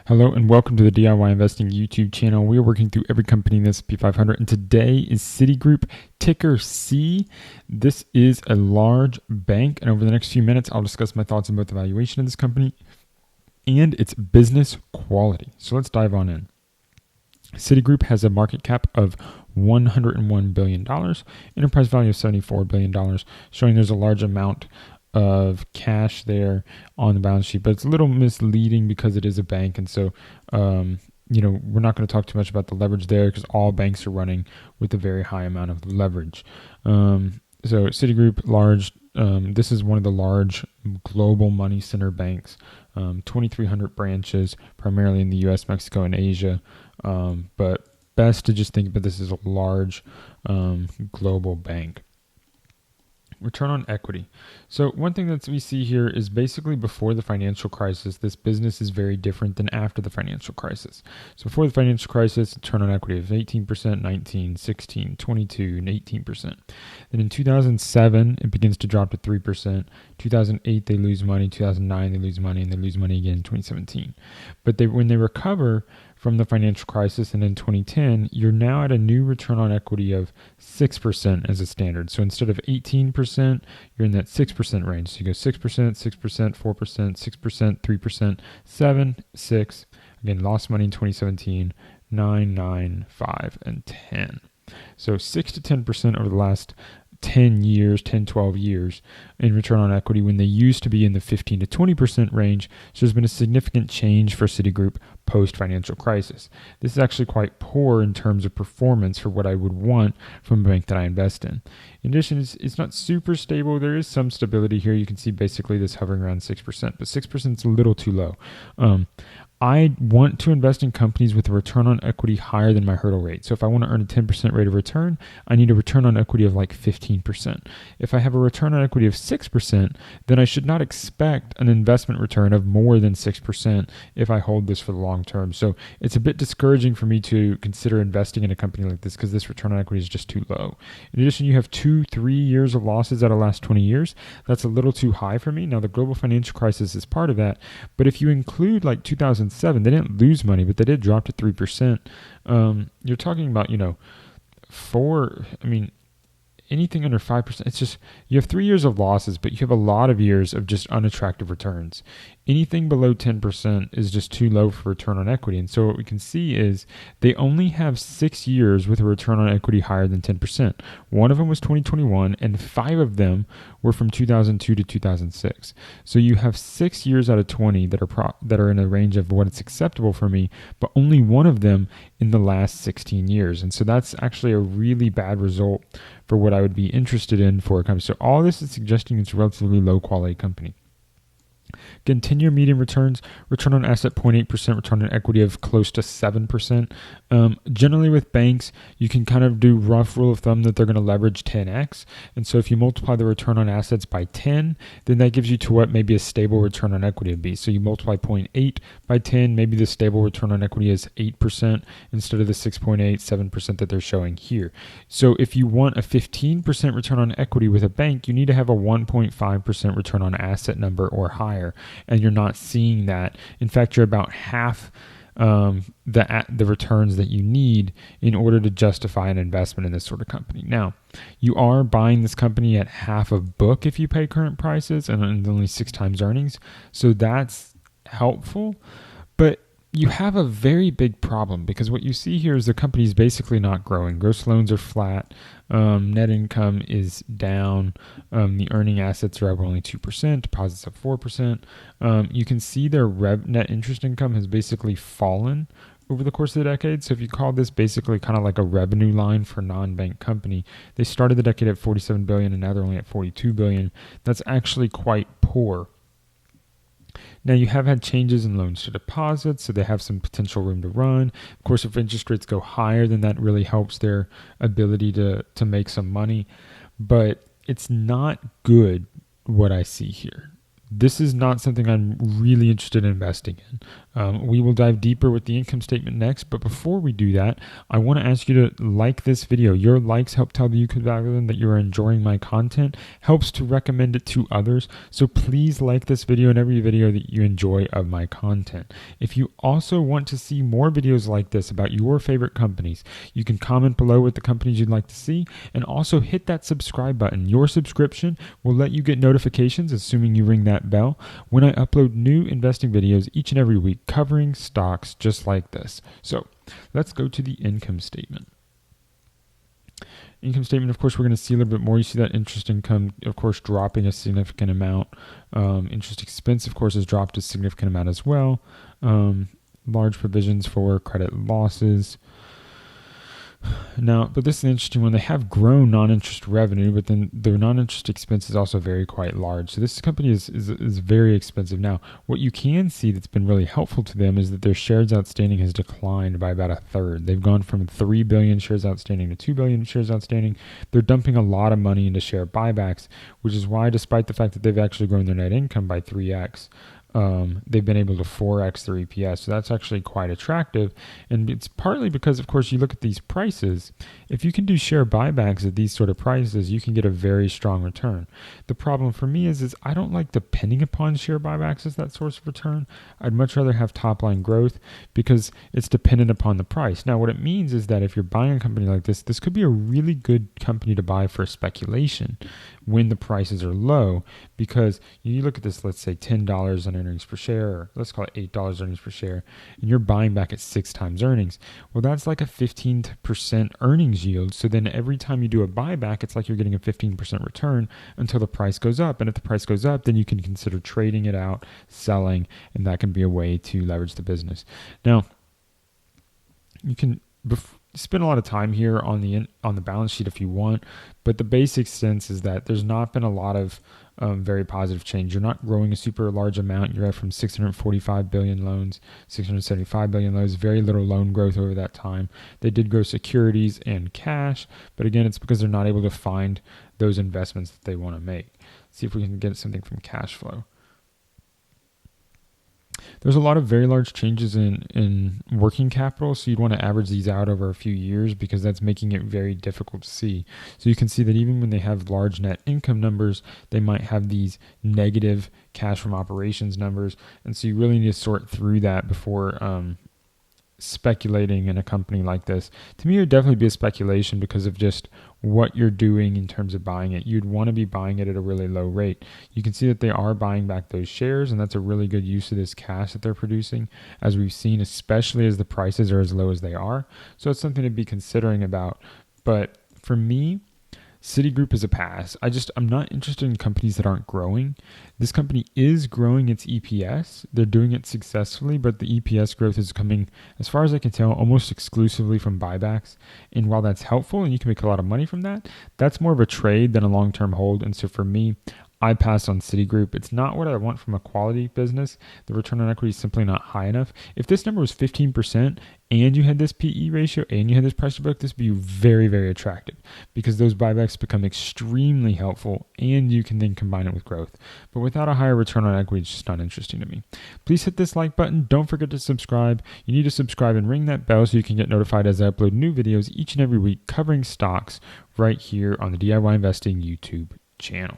Hello and welcome to the DIY Investing YouTube channel. We are working through every company in the S&P 500, and today is Citigroup, ticker C. This is a large bank, and over the next few minutes, I'll discuss my thoughts on both the valuation of this company and its business quality. So let's dive on in. Citigroup has a market cap of $101 billion, enterprise value of $74 billion, showing there's a large amount of cash there on the balance sheet, but it's a little misleading because it is a bank. And so, we're not going to talk too much about the leverage there because all banks are running with a very high amount of leverage. So Citigroup, large, this is one of the large global money center banks, 2,300 branches, primarily in the US, Mexico, and Asia. But best to just think of this as a large global bank. Return on equity. So one thing that we see here is basically before the financial crisis, this business is very different than after the financial crisis. So before the financial crisis, return on equity of 18%, 19, 16, 22, and 18%. Then in 2007, it begins to drop to 3%. 2008, they lose money. 2009, they lose money, and they lose money again in 2017. But when they recover from the financial crisis and in 2010, you're now at a new return on equity of 6% as a standard. So instead of 18%, you're in that 6% range. So you go 6%, 6%, 4%, 6%, 3%, 7, 6. Again, lost money in 2017, 9, 9, 5, and 10. So 6 to 10% over the last 10 years, 10, 12 years in return on equity when they used to be in the 15 to 20% range. So there's been a significant change for Citigroup post-financial crisis. This is actually quite poor in terms of performance for what I would want from a bank that I invest in. In addition, it's not super stable. There is some stability here. You can see basically this hovering around 6%, but 6% is a little too low. I want to invest in companies with a return on equity higher than my hurdle rate. So if I want to earn a 10% rate of return, I need a return on equity of like 15%. If I have a return on equity of 6%, then I should not expect an investment return of more than 6% if I hold this for the long term. So it's a bit discouraging for me to consider investing in a company like this because this return on equity is just too low. In addition, you have 2-3 years of losses out of the last 20 years. That's a little too high for me. Now, the global financial crisis is part of that, but if you include like 2007, they didn't lose money, but they did drop to 3%. You're talking about, anything under 5%, it's just, you have 3 years of losses, but you have a lot of years of just unattractive returns. Anything below 10% is just too low for return on equity. And so what we can see is they only have 6 years with a return on equity higher than 10%. One of them was 2021, and 5 of them were from 2002 to 2006. So you have 6 years out of 20 that are in a range of what is acceptable for me, but only one of them in the last 16 years. And so that's actually a really bad result for what I would be interested in for a company. So all this is suggesting it's a relatively low quality company. Again, 10-year median returns, return on asset 0.8%, return on equity of close to 7%. Generally with banks, you can kind of do rough rule of thumb that they're going to leverage 10x. And so if you multiply the return on assets by 10, then that gives you to what maybe a stable return on equity would be. So you multiply 0.8 by 10, maybe the stable return on equity is 8% instead of the 6.8, 7% that they're showing here. So if you want a 15% return on equity with a bank, you need to have a 1.5% return on asset number or higher. And you're not seeing that. In fact, you're about half the returns that you need in order to justify an investment in this sort of company. Now, you are buying this company at half of book if you pay current prices and only 6 times earnings. So that's helpful. But you have a very big problem because what you see here is the company is basically not growing. Gross loans are flat. Net income is down. The earning assets are up only 2%. Deposits up 4%. You can see their net interest income has basically fallen over the course of the decade. So if you call this basically kind of like a revenue line for a non-bank company, they started the decade at $47 billion and now they're only at $42 billion. That's actually quite poor. Now, you have had changes in loans to deposits, so they have some potential room to run. Of course, if interest rates go higher, then that really helps their ability to make some money. But it's not good what I see here. This is not something I'm really interested in investing in. We will dive deeper with the income statement next, but before we do that, I want to ask you to like this video. Your likes help tell the YouTube algorithm that you are enjoying my content, helps to recommend it to others, so please like this video and every video that you enjoy of my content. If you also want to see more videos like this about your favorite companies, you can comment below with the companies you'd like to see, and also hit that subscribe button. Your subscription will let you get notifications, assuming you ring that bell, when I upload new investing videos each and every week covering stocks just like this. So let's go to the income statement. Income statement, of course, we're going to see a little bit more. You see that interest income, of course, dropping a significant amount. Interest expense, of course, has dropped a significant amount as well. Large provisions for credit losses. Now, but this is an interesting one. They have grown non-interest revenue, but then their non-interest expense is also very quite large. So this company is very expensive. Now, what you can see that's been really helpful to them is that their shares outstanding has declined by about a third. They've gone from 3 billion shares outstanding to 2 billion shares outstanding. They're dumping a lot of money into share buybacks, which is why, despite the fact that they've actually grown their net income by 3x, they've been able to 4x their EPS. So that's actually quite attractive. And it's partly because, of course, you look at these prices. If you can do share buybacks at these sort of prices, you can get a very strong return. The problem for me is I don't like depending upon share buybacks as that source of return. I'd much rather have top line growth because it's dependent upon the price. Now, what it means is that if you're buying a company like this could be a really good company to buy for speculation when the prices are low, because you look at this, let's say $10 on earnings per share, or let's call it $8 earnings per share, and you're buying back at 6 times earnings. Well, that's like a 15% earnings yield. So then every time you do a buyback, it's like you're getting a 15% return until the price goes up. And if the price goes up, then you can consider trading it out, selling, and that can be a way to leverage the business. Now, you can spend a lot of time here on the balance sheet if you want, but the basic sense is that there's not been a lot of very positive change. You're not growing a super large amount. You're at from 645 billion loans, 675 billion loans, very little loan growth over that time. They did grow securities and cash, but again, it's because they're not able to find those investments that they want to make. Let's see if we can get something from cash flow. There's a lot of very large changes in working capital, so you'd want to average these out over a few years because that's making it very difficult to see. So you can see that even when they have large net income numbers, they might have these negative cash from operations numbers, and so you really need to sort through that before speculating in a company like this. To me, it would definitely be a speculation because of just what you're doing in terms of buying it. You'd want to be buying it at a really low rate. You can see that they are buying back those shares, and that's a really good use of this cash that they're producing, as we've seen, especially as the prices are as low as they are. So it's something to be considering about. But for me, Citigroup is a pass. I'm not interested in companies that aren't growing. This company is growing its EPS. They're doing it successfully, but the EPS growth is coming, as far as I can tell, almost exclusively from buybacks. And while that's helpful and you can make a lot of money from that, that's more of a trade than a long-term hold. And so for me, I pass on Citigroup. It's not what I want from a quality business. The return on equity is simply not high enough. If this number was 15% and you had this PE ratio and you had this price to book, this would be very, very attractive because those buybacks become extremely helpful and you can then combine it with growth. But without a higher return on equity, it's just not interesting to me. Please hit this like button. Don't forget to subscribe. You need to subscribe and ring that bell so you can get notified as I upload new videos each and every week covering stocks right here on the DIY Investing YouTube channel.